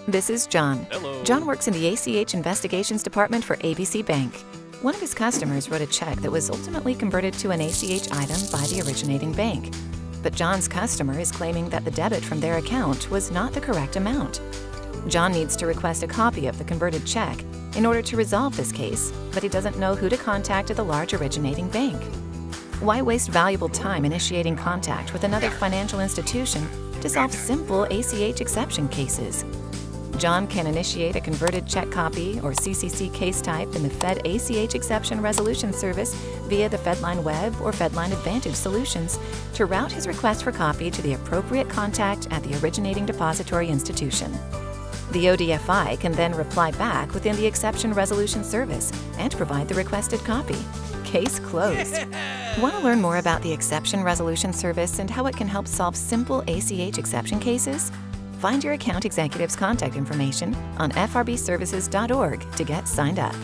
This is John. Hello. John works in the ACH Investigations Department for ABC Bank. One of his customers wrote a check that was ultimately converted to an ACH item by the originating bank. But John's customer is claiming that the debit from their account was not the correct amount. John needs to request a copy of the converted check in order to resolve this case, but he doesn't know who to contact at the large originating bank. Why waste valuable time initiating contact with another financial institution to solve simple ACH exception cases? John can initiate a converted check copy or CCC case type in the Fed ACH Exception Resolution Service via the Fedline Web or Fedline Advantage Solutions to route his request for copy to the appropriate contact at the originating depository institution. The ODFI can then reply back within the Exception Resolution Service and provide the requested copy. Case closed. Want to learn more about the Exception Resolution Service and how it can help solve simple ACH exception cases? Find your account executive's contact information on frbservices.org to get signed up.